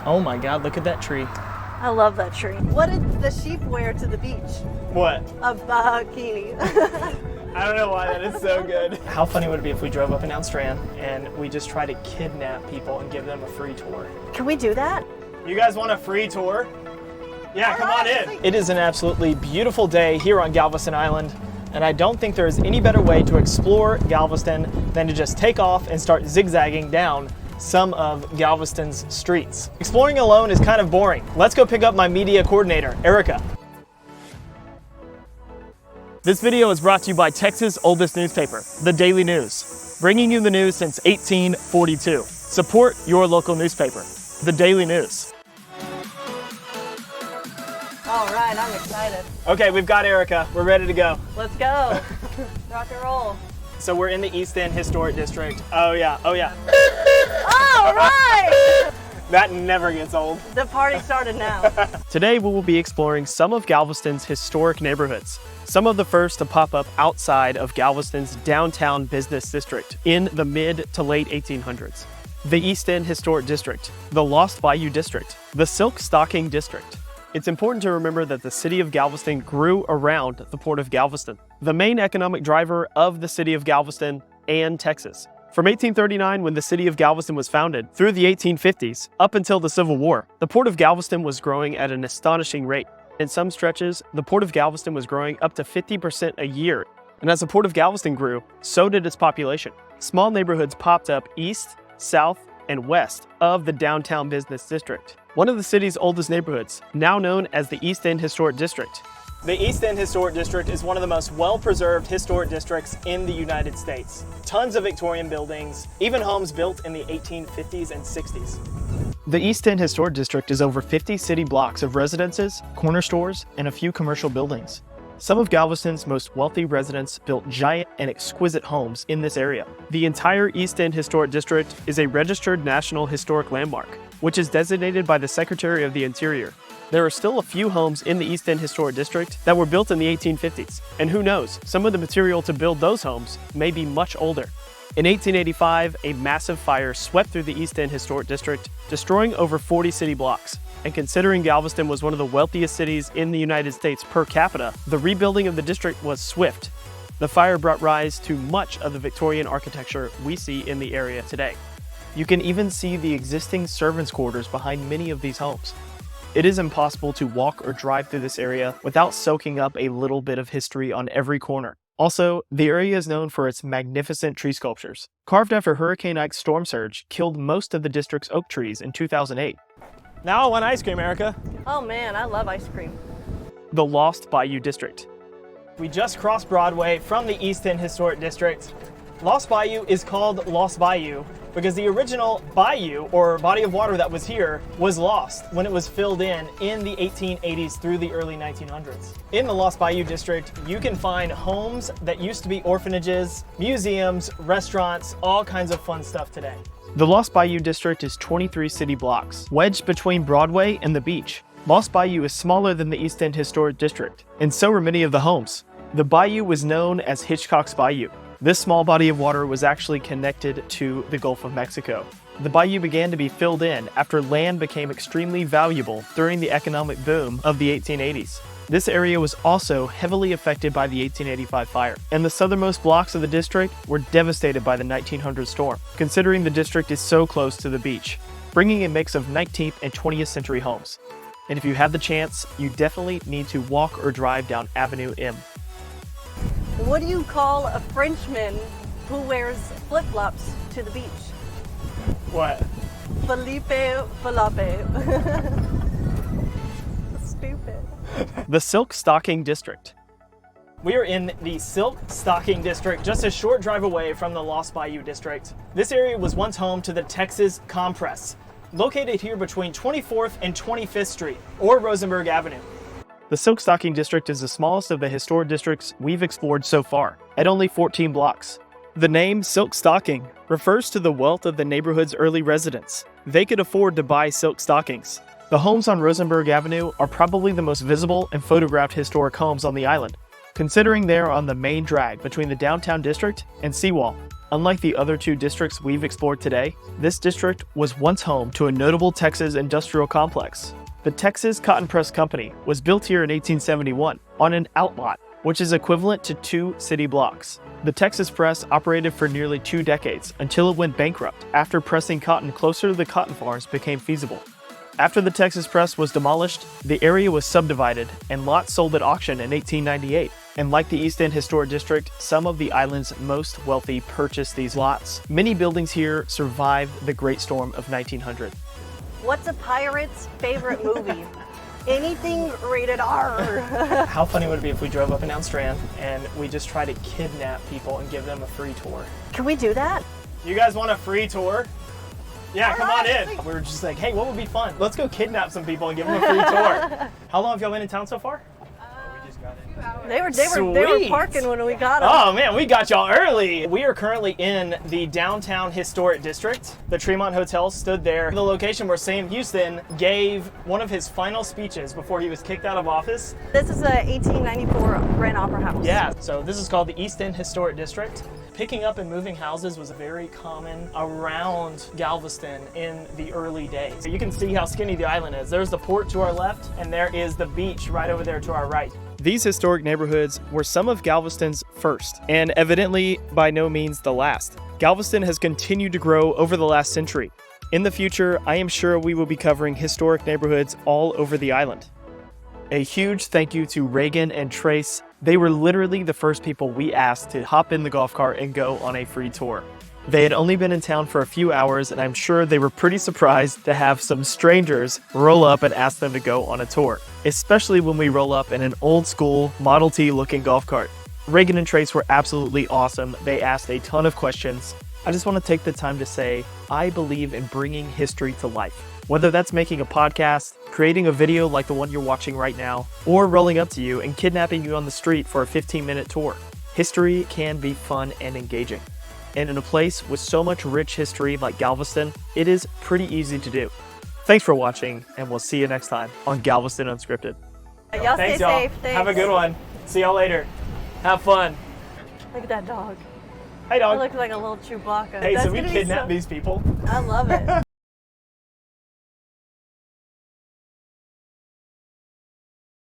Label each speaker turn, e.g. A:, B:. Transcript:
A: Oh my God, look at that tree.
B: I love that tree. What did the sheep wear to the beach?
A: What?
B: A bikini.
A: I don't know why that is so good. How funny would it be if we drove up and down Strand and we just try to kidnap people and give them a free tour?
B: Can we do that?
A: You guys want a free tour? Yeah, come on in. It is an absolutely beautiful day here on Galveston Island, and I don't think there is any better way to explore Galveston than to just take off and start zigzagging down some of Galveston's streets. Exploring alone is kind of boring. Let's go pick up my media coordinator, Erika. This video is brought to you by Texas' oldest newspaper, The Daily News, bringing you the news since 1842. Support your local newspaper, The Daily News.
B: All right, I'm excited.
A: Okay, we've got Erika. We're ready to go.
B: Let's go. Rock and roll.
A: So we're in the East End Historic District. Oh yeah, oh yeah.
B: All right!
A: That never gets old.
B: The party started now.
A: Today we will be exploring some of Galveston's historic neighborhoods. Some of the first to pop up outside of Galveston's downtown business district in the mid to late 1800s. The East End Historic District, the Lost Bayou District, the Silk Stocking District. It's important to remember that the city of Galveston grew around the port of Galveston, the main economic driver of the city of Galveston and Texas. From 1839, when the city of Galveston was founded, through the 1850s, up until the Civil War, the port of Galveston was growing at an astonishing rate. In some stretches, the port of Galveston was growing up to 50% a year. And as the port of Galveston grew, so did its population. Small neighborhoods popped up east, south, and west of the downtown business district. One of the city's oldest neighborhoods, now known as the East End Historic District. The East End Historic District is one of the most well-preserved historic districts in the United States. Tons of Victorian buildings, even homes built in the 1850s and 60s. The East End Historic District is over 50 city blocks of residences, corner stores, and a few commercial buildings. Some of Galveston's most wealthy residents built giant and exquisite homes in this area. The entire East End Historic District is a registered National Historic Landmark, which is designated by the Secretary of the Interior. There are still a few homes in the East End Historic District that were built in the 1850s, and who knows, some of the material to build those homes may be much older. In 1885, a massive fire swept through the East End Historic District, destroying over 40 city blocks. And considering Galveston was one of the wealthiest cities in the United States per capita, the rebuilding of the district was swift. The fire brought rise to much of the Victorian architecture we see in the area today. You can even see the existing servants' quarters behind many of these homes. It is impossible to walk or drive through this area without soaking up a little bit of history on every corner. Also, the area is known for its magnificent tree sculptures. Carved after Hurricane Ike's storm surge killed most of the district's oak trees in 2008. Now I want ice cream, Erika.
B: Oh man, I love ice cream.
A: The Lost Bayou District. We just crossed Broadway from the East End Historic District. Lost Bayou is called Lost Bayou because the original bayou, or body of water that was here, was lost when it was filled in the 1880s through the early 1900s. In the Lost Bayou District, you can find homes that used to be orphanages, museums, restaurants, all kinds of fun stuff today. The Lost Bayou District is 23 city blocks, wedged between Broadway and the beach. Lost Bayou is smaller than the East End Historic District, and so are many of the homes. The bayou was known as Hitchcock's Bayou. This small body of water was actually connected to the Gulf of Mexico. The bayou began to be filled in after land became extremely valuable during the economic boom of the 1880s. This area was also heavily affected by the 1885 fire, and the southernmost blocks of the district were devastated by the 1900 storm, considering the district is so close to the beach, bringing a mix of 19th and 20th century homes. And if you have the chance, you definitely need to walk or drive down Avenue M.
B: What do you call a Frenchman who wears flip-flops to the beach?
A: What?
B: Felipe Falape. Stupid.
A: The Silk Stocking District. We are in the Silk Stocking District, just a short drive away from the Lost Bayou District. This area was once home to the Texas Compress, located here between 24th and 25th Street, or Rosenberg Avenue. The Silk Stocking District is the smallest of the historic districts we've explored so far, at only 14 blocks. The name Silk Stocking refers to the wealth of the neighborhood's early residents. They could afford to buy silk stockings. The homes on Rosenberg Avenue are probably the most visible and photographed historic homes on the island. considering they're on the main drag between the downtown district and seawall. Unlike the other two districts we've explored today, this district was once home to a notable Texas industrial complex. The Texas Cotton Press Company was built here in 1871 on an outlot, which is equivalent to 2 city blocks. The Texas Press operated for nearly 2 decades until it went bankrupt after pressing cotton closer to the cotton farms became feasible. After the Texas Press was demolished, the area was subdivided and lots sold at auction in 1898. And like the East End Historic District, some of the island's most wealthy purchased these lots. Many buildings here survived the Great Storm of 1900.
B: What's a pirate's favorite movie? Anything rated R.
A: How funny would it be if we drove up and down Strand and we just try to kidnap people and give them a free tour?
B: Can we do that?
A: You guys want a free tour? Yeah,
B: All
A: come
B: right.
A: on in. We were just like, hey, what would be fun? Let's go kidnap some people and give them a free tour. How long have y'all been in town so far?
C: We just got in.
B: They were
A: Sweet.
B: parking when we got them.
A: Oh man, we got y'all early. We are currently in the downtown historic district. The Tremont Hotel stood there. The location where Sam Houston gave one of his final speeches before he was kicked out of office.
B: This is a 1894 Grand Opera House.
A: Yeah, so this is called the East End Historic District. Picking up and moving houses was very common around Galveston in the early days. So you can see how skinny the island is. There's the port to our left, and there is the beach right over there to our right. These historic neighborhoods were some of Galveston's first, and evidently by no means the last. Galveston has continued to grow over the last century. In the future, I am sure we will be covering historic neighborhoods all over the island. A huge thank you to Reagan and Trace. They were literally the first people we asked to hop in the golf cart and go on a free tour. They had only been in town for a few hours, and I'm sure they were pretty surprised to have some strangers roll up and ask them to go on a tour, especially when we roll up in an old school Model T looking golf cart. Reagan and Trace were absolutely awesome. They asked a ton of questions. I just want to take the time to say, I believe in bringing history to life. Whether that's making a podcast, creating a video like the one you're watching right now, or rolling up to you and kidnapping you on the street for a 15-minute tour. History can be fun and engaging. And in a place with so much rich history like Galveston, it is pretty easy to do. Thanks for watching, and we'll see you next time on Galveston Unscripted.
B: Y'all stay
A: Thanks, y'all.
B: safe. Thanks.
A: Have a good one. See y'all later. Have fun.
B: Look at that dog.
A: Hey,
B: It
A: dog.
B: looks like a little Chewbacca.
A: Hey,
B: That's
A: so we
B: gonna be
A: kidnapped these people.
B: I love it.